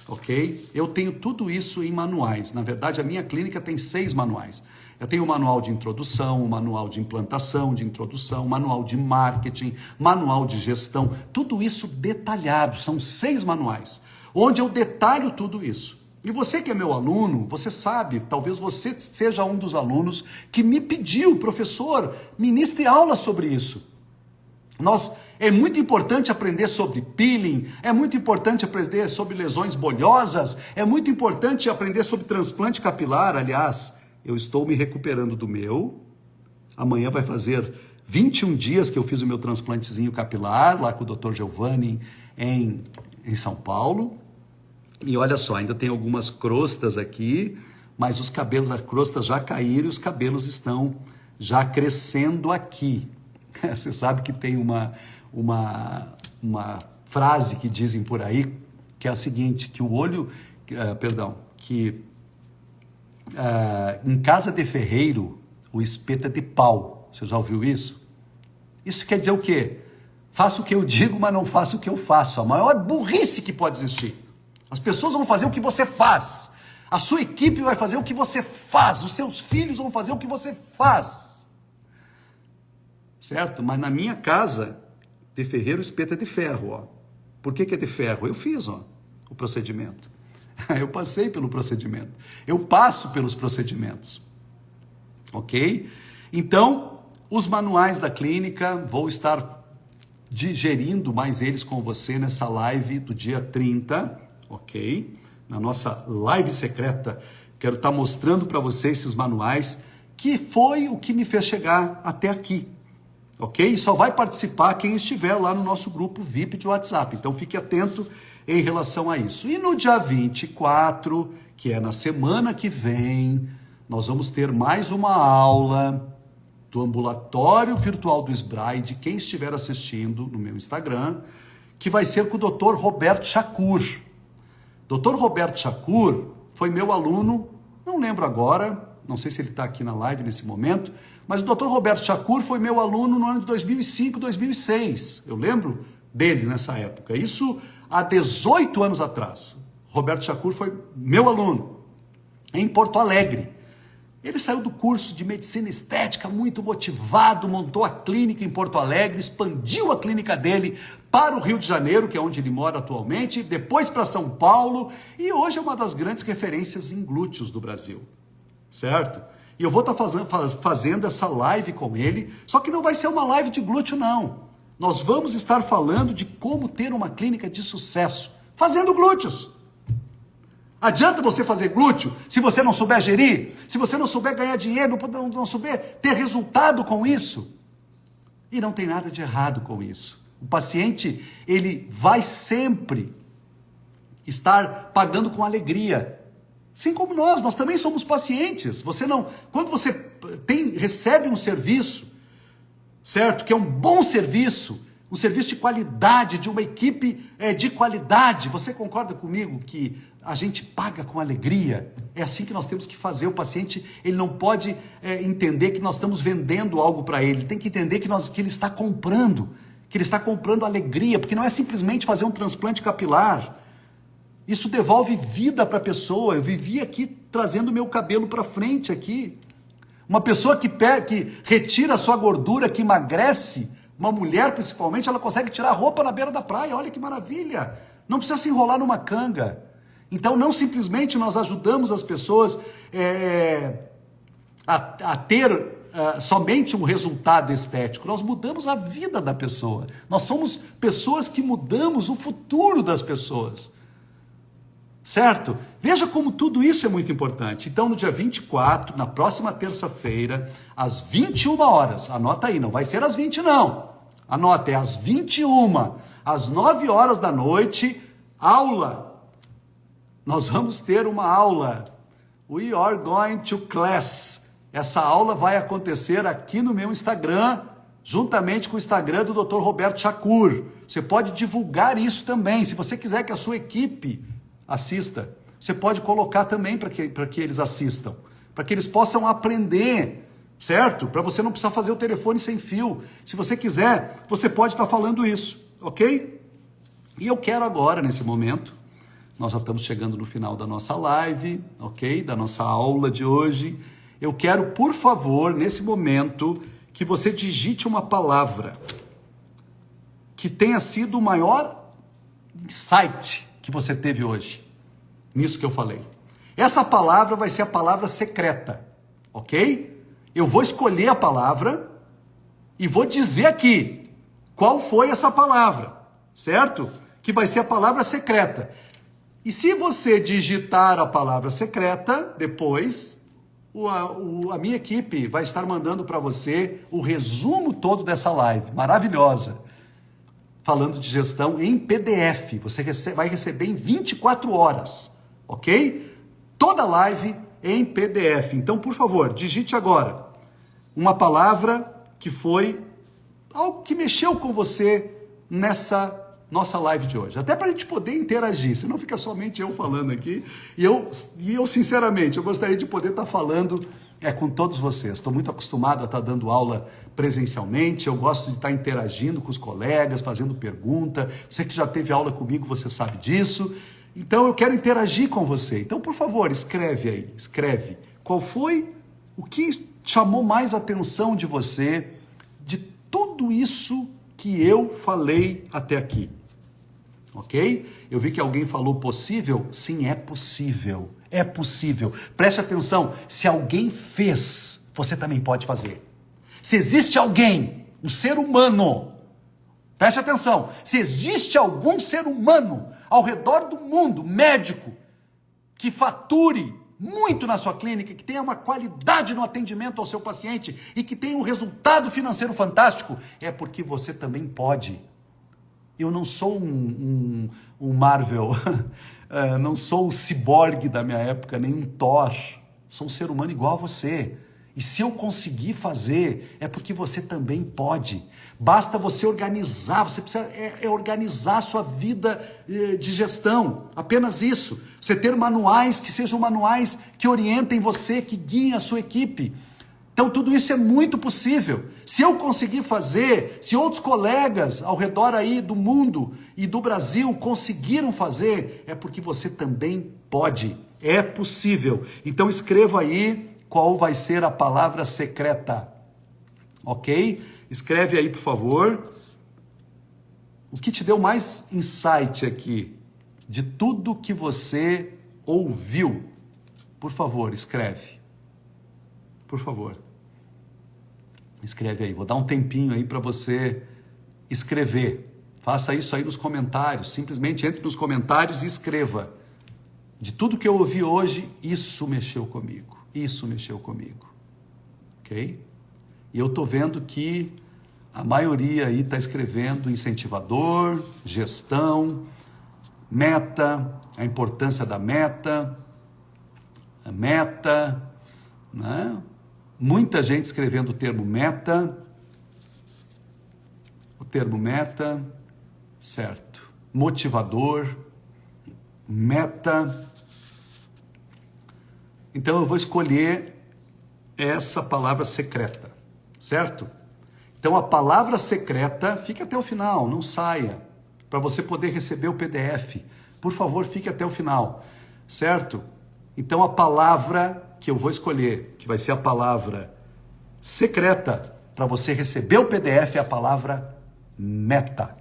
Ok? Eu tenho tudo isso em manuais. Na verdade, a minha clínica tem 6 manuais. Eu tenho o manual de introdução, o manual de implantação, de introdução, manual de marketing, manual de gestão, tudo isso detalhado, são 6 manuais, onde eu detalho tudo isso. E você que é meu aluno, você sabe, talvez você seja um dos alunos que me pediu, professor, ministre aula sobre isso. É muito importante aprender sobre peeling, é muito importante aprender sobre lesões bolhosas, é muito importante aprender sobre transplante capilar. Aliás, eu estou me recuperando do meu. Amanhã vai fazer 21 dias que eu fiz o meu transplantezinho capilar, lá com o Dr. Giovanni, em São Paulo. E olha só, ainda tem algumas crostas aqui, mas os cabelos, as crostas já caíram e os cabelos estão já crescendo aqui. Você sabe que tem uma frase que dizem por aí, que é a seguinte, que o olho, em casa de ferreiro, o espeto é de pau. Você já ouviu isso? Isso quer dizer o quê? Faço o que eu digo, mas não faço o que eu faço. A maior burrice que pode existir. As pessoas vão fazer o que você faz. A sua equipe vai fazer o que você faz. Os seus filhos vão fazer o que você faz. Certo? Mas na minha casa, de ferreiro, o espeto é de ferro. Ó. Por que é de ferro? Eu fiz o procedimento. Eu passei pelo procedimento. Eu passo pelos procedimentos. Ok? Então, os manuais da clínica, vou estar digerindo mais eles com você nessa live do dia 30. Ok? Na nossa live secreta, quero estar mostrando para você esses manuais, que foi o que me fez chegar até aqui. Ok? E só vai participar quem estiver lá no nosso grupo VIP de WhatsApp. Então fique atento em relação a isso. E no dia 24, que é na semana que vem, nós vamos ter mais uma aula do ambulatório virtual do Sbraide, quem estiver assistindo no meu Instagram, que vai ser com o Dr. Roberto Chacur. Dr. Roberto Chacur foi meu aluno, não lembro agora, não sei se ele está aqui na live nesse momento, mas o Dr. Roberto Chacur foi meu aluno no ano de 2005, 2006. Eu lembro dele nessa época. Isso há 18 anos atrás. Roberto Chacur foi meu aluno em Porto Alegre. Ele saiu do curso de medicina estética muito motivado, montou a clínica em Porto Alegre, expandiu a clínica dele para o Rio de Janeiro, que é onde ele mora atualmente, depois para São Paulo, e hoje é uma das grandes referências em glúteos do Brasil, certo? E eu vou estar fazendo essa live com ele, só que não vai ser uma live de glúteo, não. Nós vamos estar falando de como ter uma clínica de sucesso, fazendo glúteos. Adianta você fazer glúteo se você não souber gerir, se você não souber ganhar dinheiro, não souber ter resultado com isso. E não tem nada de errado com isso. O paciente, ele vai sempre estar pagando com alegria. Assim como nós também somos pacientes. Quando você recebe um serviço, certo? Que é um bom serviço, um serviço de qualidade, de uma equipe de qualidade. Você concorda comigo que a gente paga com alegria? É assim que nós temos que fazer. O paciente, ele não pode entender que nós estamos vendendo algo para ele. Ele tem que entender que ele está comprando, alegria, porque não é simplesmente fazer um transplante capilar. Isso devolve vida para a pessoa. Eu vivi aqui trazendo meu cabelo para frente aqui. Uma pessoa que retira a sua gordura, que emagrece, uma mulher principalmente, ela consegue tirar a roupa na beira da praia. Olha que maravilha! Não precisa se enrolar numa canga. Então, não simplesmente nós ajudamos as pessoas a ter somente um resultado estético. Nós mudamos a vida da pessoa. Nós somos pessoas que mudamos o futuro das pessoas. Certo? Veja como tudo isso é muito importante. Então, no dia 24, na próxima terça-feira, às 21 horas, anota aí, não vai ser às 20 não. Anota, é às 21, às 9 horas da noite, aula. Nós vamos ter uma aula. We are going to class. Essa aula vai acontecer aqui no meu Instagram, juntamente com o Instagram do Dr. Roberto Chacur. Você pode divulgar isso também. Se você quiser que a sua equipe assista, você pode colocar também para que eles assistam, para que eles possam aprender, certo? Para você não precisar fazer o telefone sem fio. Se você quiser, você pode estar falando isso, ok? E eu quero agora, nesse momento, nós já estamos chegando no final da nossa live, ok? Da nossa aula de hoje. Eu quero, por favor, nesse momento, que você digite uma palavra que tenha sido o maior insight que você teve hoje, nisso que eu falei. Essa palavra vai ser a palavra secreta, ok? Eu vou escolher a palavra e vou dizer aqui qual foi essa palavra, certo? Que vai ser a palavra secreta. E se você digitar a palavra secreta, depois a minha equipe vai estar mandando para você o resumo todo dessa live, maravilhosa, falando de gestão em PDF. Você vai receber em 24 horas, ok? Toda live em PDF. Então, por favor, digite agora uma palavra que foi algo que mexeu com você nessa nossa live de hoje. Até para a gente poder interagir, senão fica somente eu falando aqui. E eu sinceramente, eu gostaria de poder estar falando com todos vocês. Estou muito acostumado a estar dando aula presencialmente, eu gosto de estar interagindo com os colegas, fazendo pergunta. Você que já teve aula comigo, você sabe disso. Então eu quero interagir com você. Então, por favor, escreve aí, escreve. Qual foi o que chamou mais atenção de você, de tudo isso que eu falei até aqui? Ok? Eu vi que alguém falou possível. Sim, é possível. É possível. Preste atenção. Se alguém fez, você também pode fazer. Se existe alguém, um ser humano, preste atenção. Se existe algum ser humano ao redor do mundo, médico, que fature muito na sua clínica, que tenha uma qualidade no atendimento ao seu paciente e que tenha um resultado financeiro fantástico, é porque você também pode. Eu não sou um Marvel, não sou o ciborgue da minha época, nem um Thor. Sou um ser humano igual a você. E se eu conseguir fazer, é porque você também pode. Basta você organizar, você precisa organizar a sua vida de gestão. Apenas isso. Você ter manuais que sejam manuais que orientem você, que guiem a sua equipe. Então tudo isso é muito possível. Se eu conseguir fazer, se outros colegas ao redor aí do mundo e do Brasil conseguiram fazer, é porque você também pode. É possível. Então escreva aí qual vai ser a palavra secreta. Ok? Escreve aí, por favor. O que te deu mais insight aqui de tudo que você ouviu? Por favor, escreve. Por favor. Escreve aí. Vou dar um tempinho aí para você escrever. Faça isso aí nos comentários. Simplesmente entre nos comentários e escreva. De tudo que eu ouvi hoje, isso mexeu comigo. Isso mexeu comigo. Ok? E eu tô vendo que a maioria aí está escrevendo incentivador, gestão, meta, a importância da meta, a meta, né? Muita gente escrevendo o termo meta, certo? Motivador, meta. Então eu vou escolher essa palavra secreta, certo? Então a palavra secreta, fique até o final, não saia, para você poder receber o PDF. Por favor, fique até o final, certo? Então a palavra que eu vou escolher, que vai ser a palavra secreta, para você receber o PDF, é a palavra meta.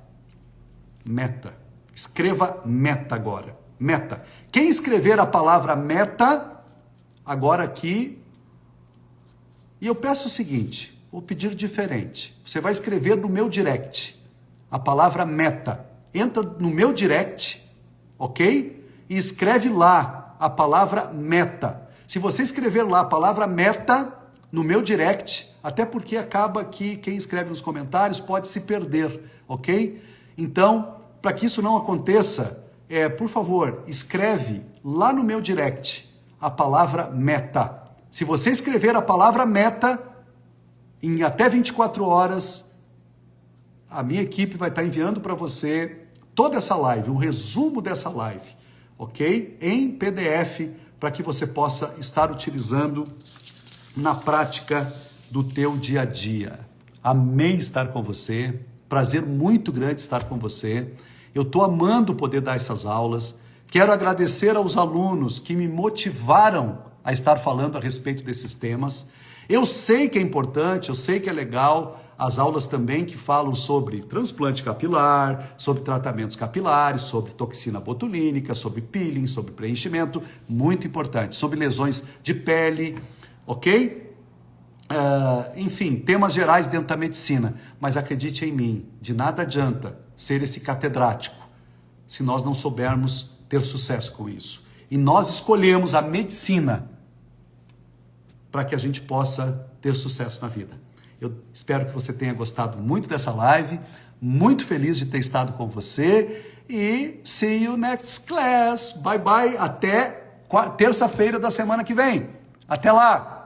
Meta. Escreva meta agora. Meta. Quem escrever a palavra meta, agora aqui, e eu peço o seguinte, vou pedir diferente. Você vai escrever no meu direct a palavra meta. Entra no meu direct, ok? E escreve lá a palavra meta. Se você escrever lá a palavra meta, no meu direct, até porque acaba que quem escreve nos comentários pode se perder, ok? Então, para que isso não aconteça, por favor, escreve lá no meu direct a palavra meta. Se você escrever a palavra meta, em até 24 horas, a minha equipe vai estar enviando para você toda essa live, um resumo dessa live, ok? Em PDF, para que você possa estar utilizando na prática do teu dia a dia. Amei estar com você, prazer muito grande estar com você. Eu estou amando poder dar essas aulas. Quero agradecer aos alunos que me motivaram a estar falando a respeito desses temas. Eu sei que é importante, eu sei que é legal as aulas também que falam sobre transplante capilar, sobre tratamentos capilares, sobre toxina botulínica, sobre peeling, sobre preenchimento, muito importante, sobre lesões de pele, ok? Enfim, temas gerais dentro da medicina, mas acredite em mim, de nada adianta ser esse catedrático se nós não soubermos ter sucesso com isso. E nós escolhemos a medicina para que a gente possa ter sucesso na vida. Eu espero que você tenha gostado muito dessa live, muito feliz de ter estado com você e see you next class. Bye bye, até terça-feira da semana que vem. Até lá!